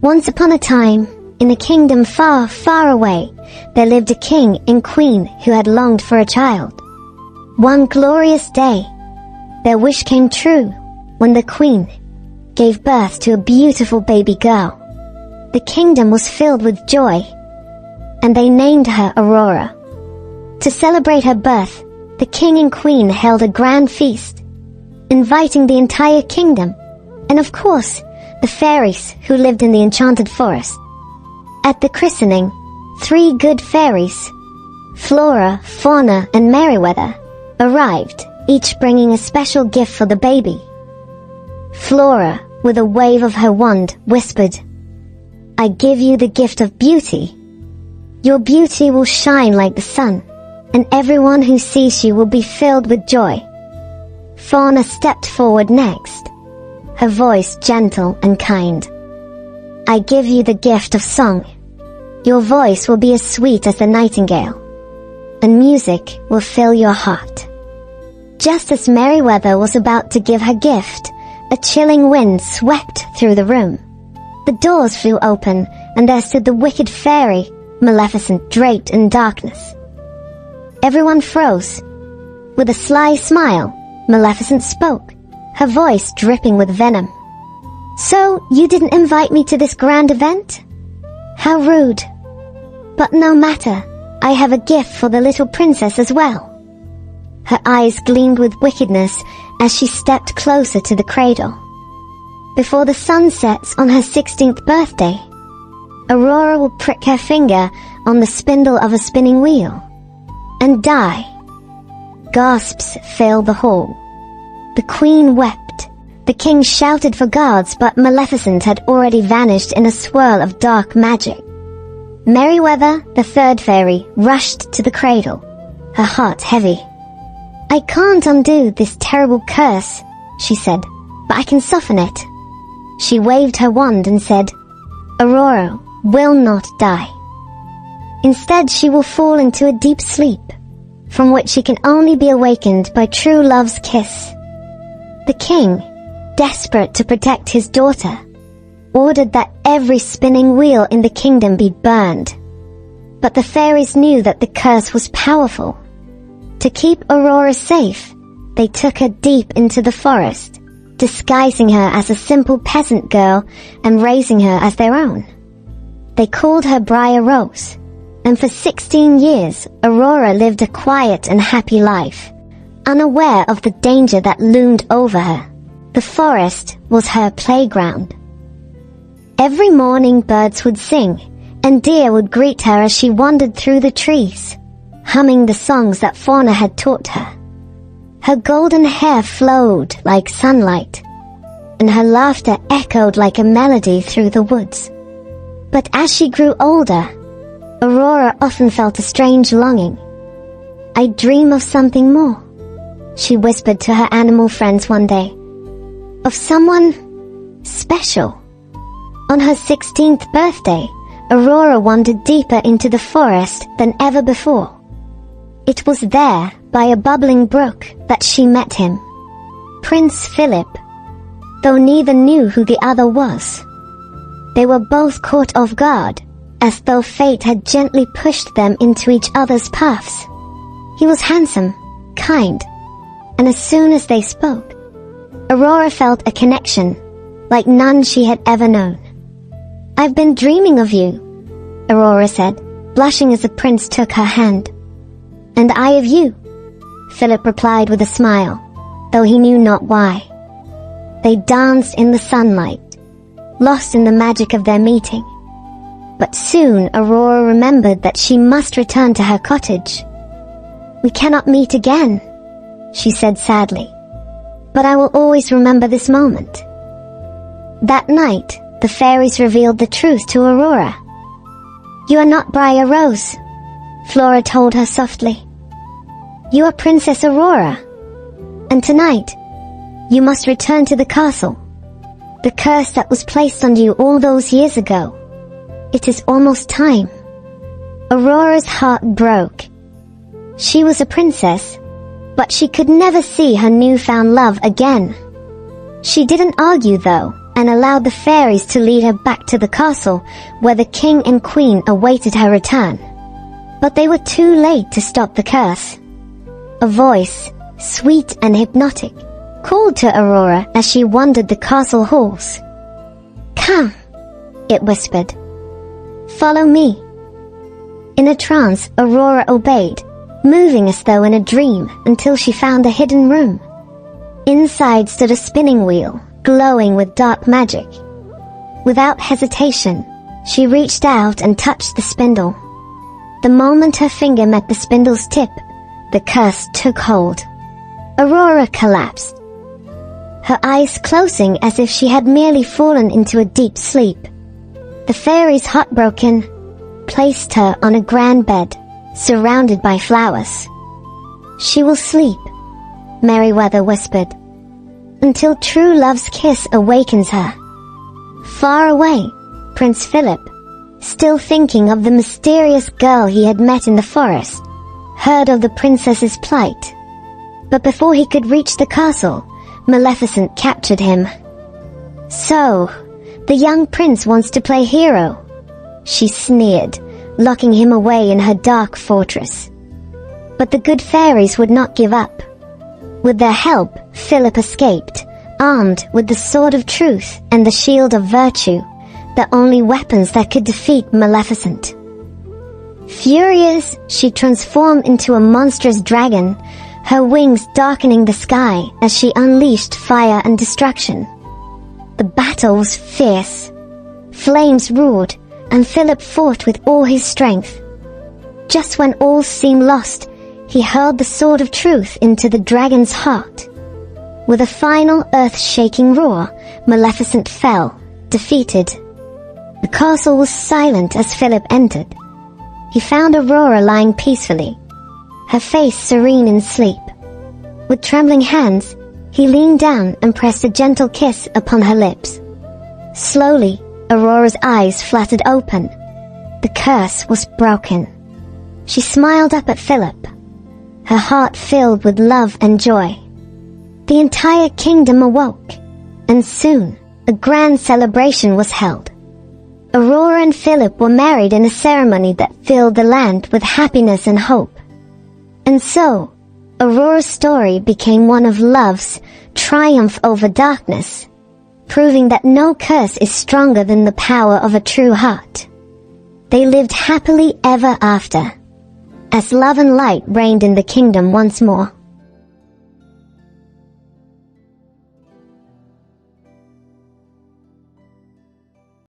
Once upon a time, in a kingdom far, far away, there lived a king and queen who had longed for a child. One glorious day, their wish came true when the queen gave birth to a beautiful baby girl. The kingdom was filled with joy, and they named her Aurora. To celebrate her birth, the king and queen held a grand feast, inviting the entire kingdom, and of course, the fairies who lived in the enchanted forest. At the christening, 3 good fairies, Flora, Fauna, and Merryweather, arrived, each bringing a special gift for the baby. Flora, with a wave of her wand, whispered, "I give you the gift of beauty. Your beauty will shine like the sun, and everyone who sees you will be filled with joy." Fauna stepped forward next, her voice gentle and kind. "I give you the gift of song. Your voice will be as sweet as the nightingale, and music will fill your heart." Just as Merryweather was about to give her gift, a chilling wind swept through the room. The doors flew open, and there stood the wicked fairy, Maleficent, draped in darkness. Everyone froze. With a sly smile, Maleficent spoke, her voice dripping with venom. "So, you didn't invite me to this grand event? How rude. But no matter, I have a gift for the little princess as well." Her eyes gleamed with wickedness as she stepped closer to the cradle. Before the sun sets on her 16th birthday, Aurora will prick her finger on the spindle of a spinning wheel and die. Gasps filled the hall. The queen wept. The king shouted for guards, but Maleficent had already vanished in a swirl of dark magic. Merryweather, the 3rd fairy, rushed to the cradle, her heart heavy. "I can't undo this terrible curse," she said, "but I can soften it." She waved her wand and said, "Aurora will not die. Instead, she will fall into a deep sleep, from which she can only be awakened by true love's kiss." The king, desperate to protect his daughter, ordered that every spinning wheel in the kingdom be burned. But the fairies knew that the curse was powerful. To keep Aurora safe, they took her deep into the forest, disguising her as a simple peasant girl and raising her as their own. They called her Briar Rose, and for 16 years, Aurora lived a quiet and happy life, unaware of the danger that loomed over her. The forest was her playground. Every morning birds would sing, and deer would greet her as she wandered through the trees, humming the songs that Fauna had taught her. Her golden hair flowed like sunlight, and her laughter echoed like a melody through the woods. But as she grew older, Aurora often felt a strange longing. "I dream of something more," she whispered to her animal friends one day. "Of someone special." On her 16th birthday, Aurora wandered deeper into the forest than ever before. It was there, by a bubbling brook, that she met him, Prince Philip. Though neither knew who the other was, they were both caught off guard, as though fate had gently pushed them into each other's paths. He was handsome, kind, and as soon as they spoke, Aurora felt a connection like none she had ever known. "I've been dreaming of you," Aurora said, blushing as the prince took her hand. "And I of you," Philip replied with a smile, though he knew not why. They danced in the sunlight, lost in the magic of their meeting. But soon Aurora remembered that she must return to her cottage. "We cannot meet again," she said sadly, "but I will always remember this moment." That night, the fairies revealed the truth to Aurora. "You are not Briar Rose," Flora told her softly. "You are Princess Aurora, and tonight, you must return to the castle. The curse that was placed on you all those years ago. It is almost time." Aurora's heart broke. She was a princess, but she could never see her newfound love again. She didn't argue though, and allowed the fairies to lead her back to the castle where the king and queen awaited her return. But they were too late to stop the curse. A voice, sweet and hypnotic, called to Aurora as she wandered the castle halls. "Come," it whispered. "Follow me." In a trance, Aurora obeyed, moving as though in a dream until she found a hidden room. Inside stood a spinning wheel, glowing with dark magic. Without hesitation, she reached out and touched the spindle. The moment her finger met the spindle's tip, the curse took hold. Aurora collapsed, her eyes closing as if she had merely fallen into a deep sleep. The fairies, heartbroken, placed her on a grand bed, surrounded by flowers. "She will sleep," Merryweather whispered, "until true love's kiss awakens her." Far away, Prince Philip, still thinking of the mysterious girl he had met in the forest, heard of the princess's plight. But before he could reach the castle, Maleficent captured him. "So, the young prince wants to play hero," she sneered, locking him away in her dark fortress. But the good fairies would not give up. With their help, Philip escaped, armed with the sword of truth and the shield of virtue, the only weapons that could defeat Maleficent. Furious, she transformed into a monstrous dragon, her wings darkening the sky as she unleashed fire and destruction. The battle was fierce. Flames roared, and Philip fought with all his strength. Just when all seemed lost, he hurled the sword of truth into the dragon's heart. With a final earth-shaking roar, Maleficent fell, defeated. The castle was silent as Philip entered. He found Aurora lying peacefully, her face serene in sleep. With trembling hands, he leaned down and pressed a gentle kiss upon her lips. Slowly, Aurora's eyes fluttered open. The curse was broken. She smiled up at Philip, her heart filled with love and joy. The entire kingdom awoke, and soon a grand celebration was held. Aurora and Philip were married in a ceremony that filled the land with happiness and hope. And so, Aurora's story became one of love's triumph over darkness, proving that no curse is stronger than the power of a true heart. They lived happily ever after, as love and light reigned in the kingdom once more.